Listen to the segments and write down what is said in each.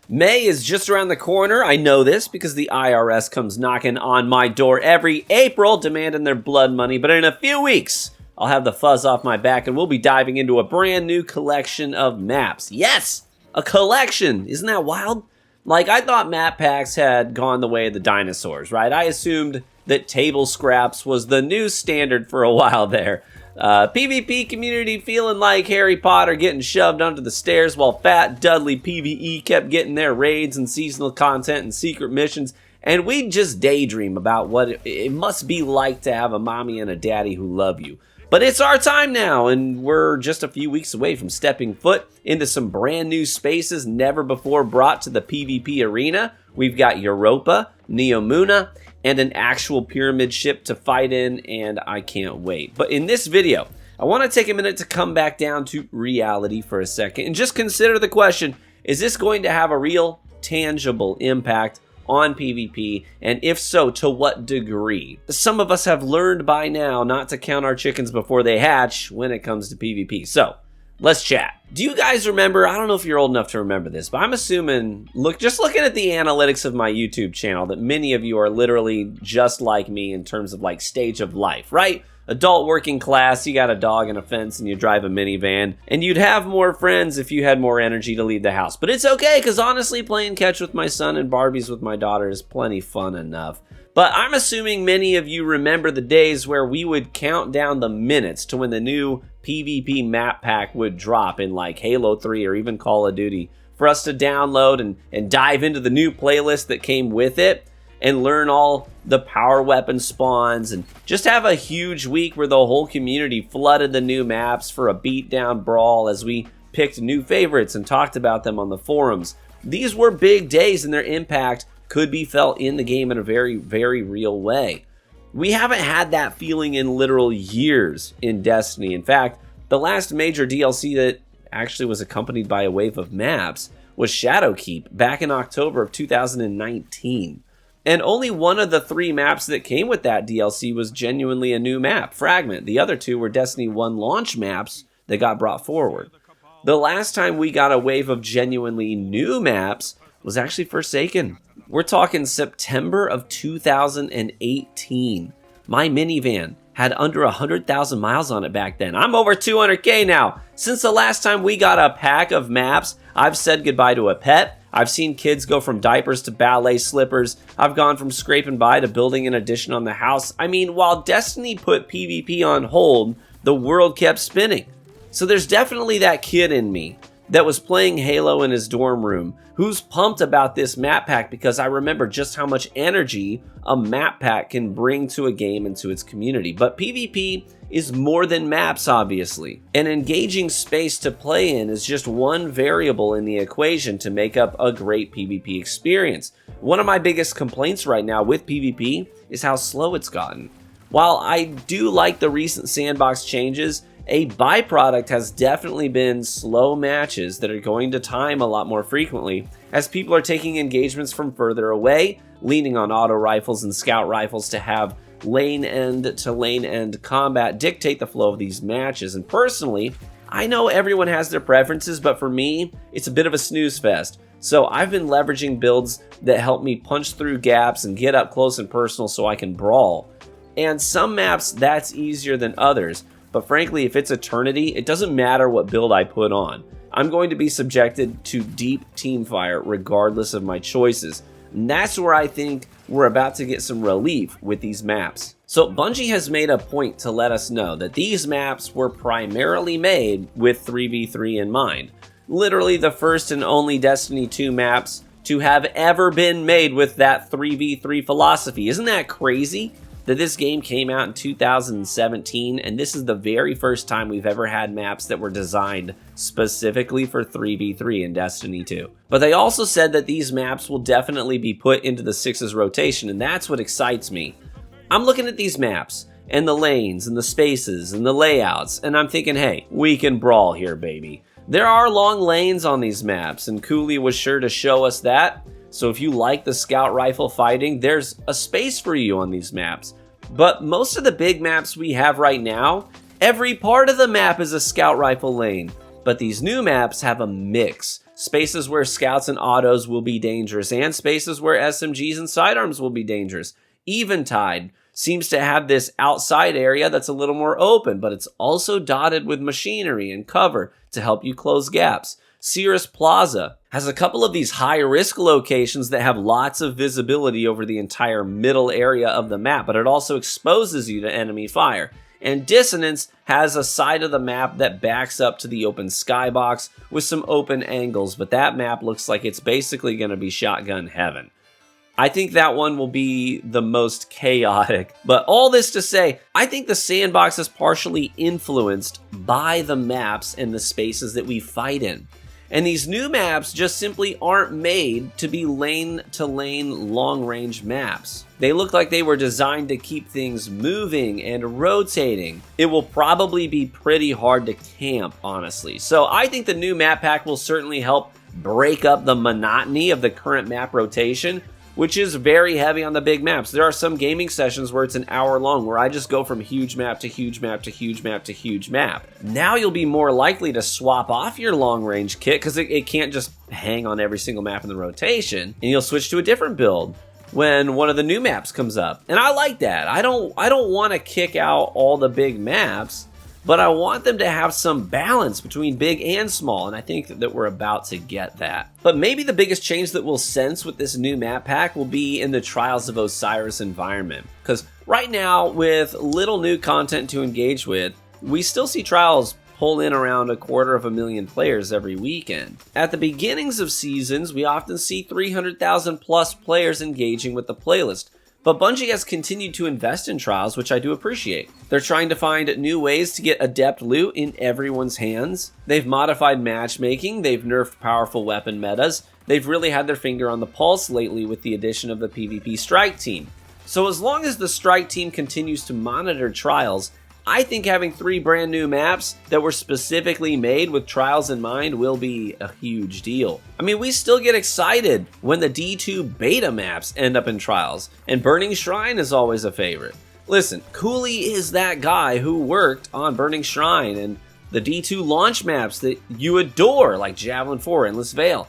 May is just around the corner. I know this because the IRS comes knocking on my door every April demanding their blood money, but in a few weeks, I'll have the fuzz off my back and we'll be diving into a brand new collection of maps. Yes, a collection. Isn't that wild? Like, I thought map packs had gone the way of the dinosaurs, right? I assumed that table scraps was the new standard for a while there. PvP community feeling like Harry Potter getting shoved under the stairs while fat Dudley PvE kept getting their raids and seasonal content and secret missions. And we'd just daydream about what it must be like to have a mommy and a daddy who love you. But it's our time now, and we're just a few weeks away from stepping foot into some brand new spaces never before brought to the PvP arena. We've got Europa, Neomuna, and an actual pyramid ship to fight in, and I can't wait. But in this video, I want to take a minute to come back down to reality for a second and just consider the question, is this going to have a real, tangible impact on PvP, and if so, to what degree? Some of us have learned by now not to count our chickens before they hatch when it comes to PvP. So, let's chat. Do you guys remember, I don't know if you're old enough to remember this, but I'm assuming, just looking at the analytics of my YouTube channel, that many of you are literally just like me in terms of like stage of life, right? Adult working class, you got a dog and a fence and you drive a minivan, and you'd have more friends if you had more energy to leave the house. But it's okay, because honestly, playing catch with my son and Barbies with my daughter is plenty fun enough. But I'm assuming many of you remember the days where we would count down the minutes to when the new PvP map pack would drop in like Halo 3 or even Call of Duty for us to download and dive into the new playlist that came with it and learn all the power weapon spawns and just have a huge week where the whole community flooded the new maps for a beatdown brawl as we picked new favorites and talked about them on the forums. These were big days, and their impact could be felt in the game in a very, very real way. We haven't had that feeling in literal years in Destiny. In fact, the last major DLC that actually was accompanied by a wave of maps was Shadowkeep back in October of 2019. And only one of the 3 maps that came with that DLC was genuinely a new map, Fragment. The other 2 were Destiny 1 launch maps that got brought forward. The last time we got a wave of genuinely new maps was actually Forsaken. We're talking September of 2018. My minivan had under 100,000 miles on it back then. I'm over 200K now. Since the last time we got a pack of maps, I've said goodbye to a pet. I've seen kids go from diapers to ballet slippers. I've gone from scraping by to building an addition on the house. I mean, while Destiny put PvP on hold, the world kept spinning. So there's definitely that kid in me that was playing Halo in his dorm room who's pumped about this map pack because I remember just how much energy a map pack can bring to a game and to its community. But PvP is more than maps, obviously. An engaging space to play in is just one variable in the equation to make up a great PvP experience. One of my biggest complaints right now with PvP is how slow it's gotten. While I do like the recent sandbox changes, a byproduct has definitely been slow matches that are going to time a lot more frequently as people are taking engagements from further away, leaning on auto rifles and scout rifles to have lane end to lane end combat dictate the flow of these matches. And personally, I know everyone has their preferences, but for me, it's a bit of a snooze fest. So I've been leveraging builds that help me punch through gaps and get up close and personal so I can brawl. And some maps, that's easier than others. But frankly, if it's Eternity, it doesn't matter what build I put on. I'm going to be subjected to deep teamfire regardless of my choices. And that's where I think we're about to get some relief with these maps. So Bungie has made a point to let us know that these maps were primarily made with 3v3 in mind. Literally the first and only Destiny 2 maps to have ever been made with that 3v3 philosophy. Isn't that crazy? That this game came out in 2017, and this is the very first time we've ever had maps that were designed specifically for 3v3 in Destiny 2. But they also said that these maps will definitely be put into the 6's rotation, and that's what excites me. I'm looking at these maps, and the lanes, and the spaces, and the layouts, and I'm thinking, hey, we can brawl here, baby. There are long lanes on these maps, and Cooley was sure to show us that. So if you like the scout rifle fighting, there's a space for you on these maps. But most of the big maps we have right now, every part of the map is a scout rifle lane. But these new maps have a mix. Spaces where scouts and autos will be dangerous, and spaces where SMGs and sidearms will be dangerous. Eventide seems to have this outside area that's a little more open, but it's also dotted with machinery and cover to help you close gaps. Cirrus Plaza has a couple of these high-risk locations that have lots of visibility over the entire middle area of the map, but it also exposes you to enemy fire. And Dissonance has a side of the map that backs up to the open skybox with some open angles, but that map looks like it's basically going to be shotgun heaven. I think that one will be the most chaotic. But all this to say, I think the sandbox is partially influenced by the maps and the spaces that we fight in. And these new maps just simply aren't made to be lane-to-lane long-range maps. They look like they were designed to keep things moving and rotating. It will probably be pretty hard to camp, honestly. So I think the new map pack will certainly help break up the monotony of the current map rotation, which is very heavy on the big maps. There are some gaming sessions where it's an hour long, where I just go from huge map to huge map to huge map to huge map. Now you'll be more likely to swap off your long-range kit, because it can't just hang on every single map in the rotation, and you'll switch to a different build when one of the new maps comes up. And I like that. I don't want to kick out all the big maps, but I want them to have some balance between big and small, and I think that we're about to get that. But maybe the biggest change that we'll sense with this new map pack will be in the Trials of Osiris environment. Because right now, with little new content to engage with, we still see Trials pull in around 250,000 players every weekend. At the beginnings of seasons, we often see 300,000 plus players engaging with the playlist. But Bungie has continued to invest in Trials, which I do appreciate. They're trying to find new ways to get adept loot in everyone's hands. They've modified matchmaking, they've nerfed powerful weapon metas, they've really had their finger on the pulse lately with the addition of the PvP Strike Team. So as long as the Strike Team continues to monitor Trials, I think having 3 brand new maps that were specifically made with Trials in mind will be a huge deal. I mean, we still get excited when the D2 beta maps end up in Trials, and Burning Shrine is always a favorite. Listen, Cooley is that guy who worked on Burning Shrine and the D2 launch maps that you adore, like Javelin 4, Endless Veil.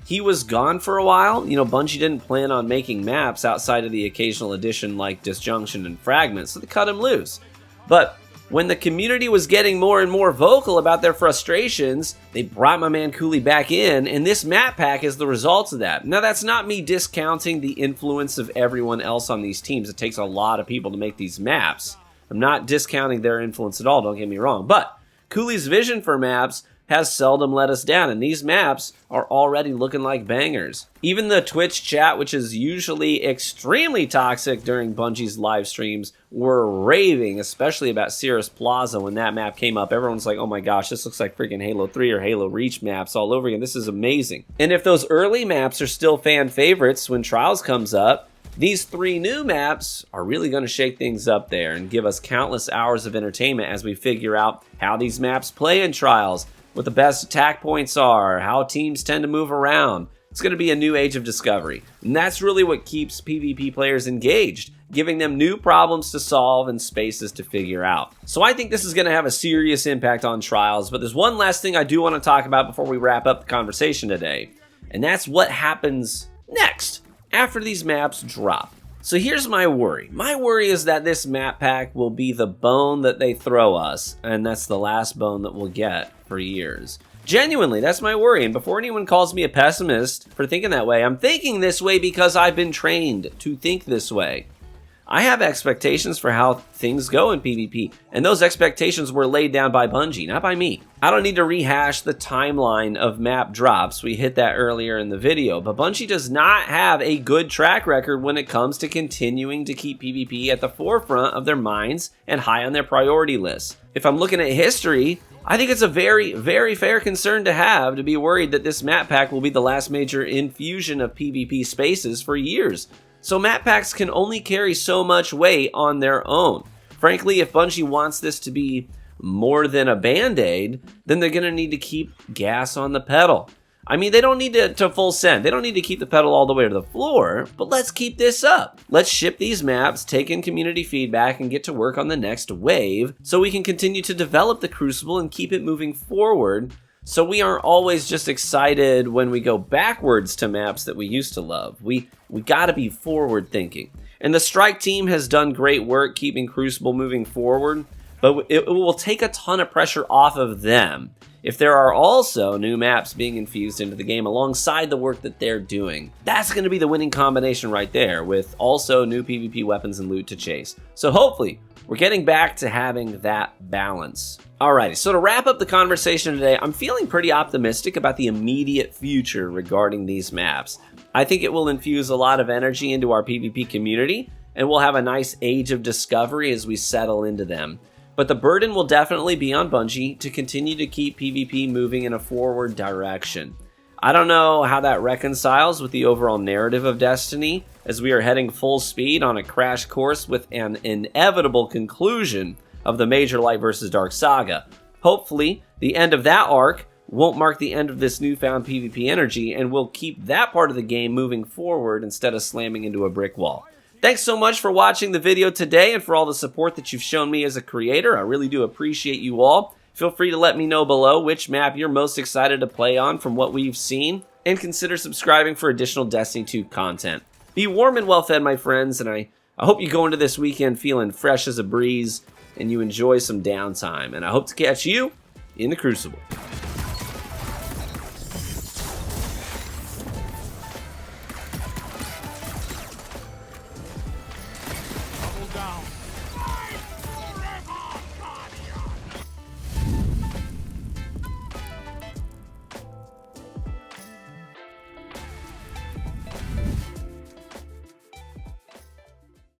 He was gone for a while. You know, Bungie didn't plan on making maps outside of the occasional addition like Disjunction and Fragment, so they cut him loose. But when the community was getting more and more vocal about their frustrations, they brought my man Cooley back in, and this map pack is the result of that. Now, that's not me discounting the influence of everyone else on these teams. It takes a lot of people to make these maps. I'm not discounting their influence at all, don't get me wrong. But Cooley's vision for maps has seldom let us down, and these maps are already looking like bangers. Even the Twitch chat, which is usually extremely toxic during Bungie's live streams, were raving, especially about Cirrus Plaza when that map came up. Everyone's like, oh my gosh, this looks like freaking Halo 3 or Halo Reach maps all over again. This is amazing. And if those early maps are still fan favorites when Trials comes up, these 3 new maps are really going to shake things up there and give us countless hours of entertainment as we figure out how these maps play in Trials, what the best attack points are, how teams tend to move around. It's going to be a new age of discovery. And that's really what keeps PvP players engaged, giving them new problems to solve and spaces to figure out. So I think this is going to have a serious impact on Trials, but there's one last thing I do want to talk about before we wrap up the conversation today, and that's what happens next after these maps drop. So here's my worry. My worry is that this map pack will be the bone that they throw us, and that's the last bone that we'll get for years. Genuinely, that's my worry, and before anyone calls me a pessimist for thinking that way, I'm thinking this way because I've been trained to think this way. I have expectations for how things go in PvP, and those expectations were laid down by Bungie, not by me. I don't need to rehash the timeline of map drops. We hit that earlier in the video, but Bungie does not have a good track record when it comes to continuing to keep PvP at the forefront of their minds and high on their priority lists. If I'm looking at history, I think it's a very, very fair concern to have, to be worried that this map pack will be the last major infusion of PvP spaces for years. So map packs can only carry so much weight on their own. Frankly, if Bungie wants this to be more than a band-aid, then they're going to need to keep gas on the pedal. I mean, they don't need to full send. They don't need to keep the pedal all the way to the floor, but let's keep this up. Let's ship these maps, take in community feedback, and get to work on the next wave so we can continue to develop the Crucible and keep it moving forward So we aren't always just excited when we go backwards to maps that we used to love. We gotta be forward thinking. And the Strike team has done great work keeping Crucible moving forward, but it will take a ton of pressure off of them if there are also new maps being infused into the game alongside the work that they're doing. That's going to be the winning combination right there, with also new PvP weapons and loot to chase. So hopefully, we're getting back to having that balance. Alrighty, so to wrap up the conversation today, I'm feeling pretty optimistic about the immediate future regarding these maps. I think it will infuse a lot of energy into our PvP community, and we'll have a nice age of discovery as we settle into them. But the burden will definitely be on Bungie to continue to keep PvP moving in a forward direction. I don't know how that reconciles with the overall narrative of Destiny, as we are heading full speed on a crash course with an inevitable conclusion of the Major Light vs. Dark saga. Hopefully, the end of that arc won't mark the end of this newfound PvP energy, and we'll keep that part of the game moving forward instead of slamming into a brick wall. Thanks so much for watching the video today and for all the support that you've shown me as a creator. I really do appreciate you all. Feel free to let me know below which map you're most excited to play on from what we've seen, and consider subscribing for additional Destiny 2 content. Be warm and well fed, my friends, and I hope you go into this weekend feeling fresh as a breeze and you enjoy some downtime, and I hope to catch you in the Crucible.